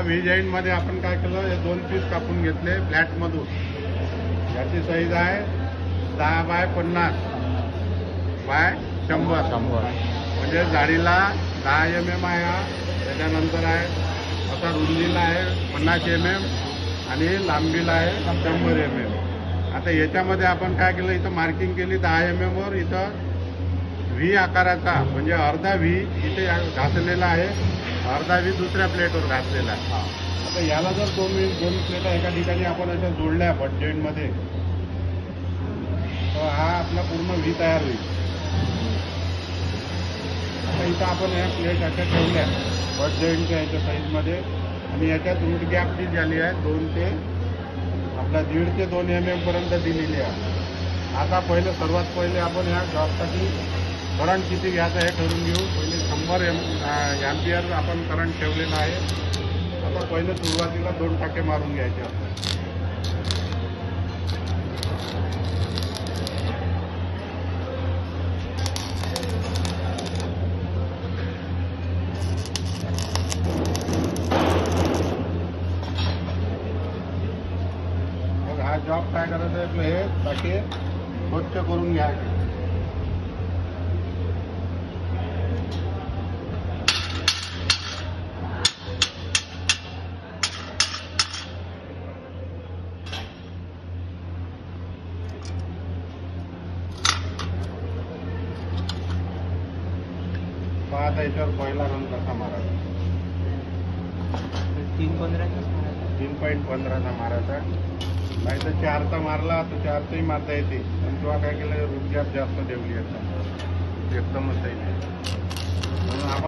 V joint मध्ये आपण काय केलं, हे 2 पीस कापून घेतले फ्लॅट मधून. याची साईज आहे 10 बाय 50 बाय 100. म्हणजे जाडीला 10 mm आहे हा. त्याच्यानंतर आहे असा रुंदीला आहे 50 mm आणि लांबीला आहे 100 mm. आता याच्यामध्ये आपण काय केलं, इथं मार्किंग केली 10 mm वर. इथं व्ही आकाराचा म्हणजे अर्धा व्ही इथे घासलेला आहे, अर्धा व्ही दुसऱ्या प्लेटवर घासलेला आहे. आता याला जर दोन प्लेटा एका ठिकाणी आपण अशा जोडल्या बट जॉईंटमध्ये, तर हा आपला पूर्ण व्ही तयार होईल. आता इथं आपण या प्लेट अशा ठेवल्या बट जॉईंटच्या याच्या साईजमध्ये, आणि याच्यात रूट गॅप जी झाली आहे 2 ते आपला 1.5 ते 2 mm पर्यंत दिलेली आहे. आता सर्वात पहिले आपण ह्या जॉबसाठी करंट किती घ्यायचं हे ठरवून घेऊ. पहिले 100 एम्पियर आपण करंट ठेवलेला आहे. आता पहिले सुरुवातीला 2 टाके मारून घ्यायचे असतात. मग हा जॉब काय करायचं आहे, आपलं हे टाके स्वच्छ करून घ्यायचे. आता याच्यावर पहिला रन कसा मारायचा, 3.15चा मारायचा. नाही तर 4चा मारला तर 4चाही मारता येते, पण तेव्हा काय केलं, रूट गॅप जास्त ठेवली एकदमच आहे. म्हणून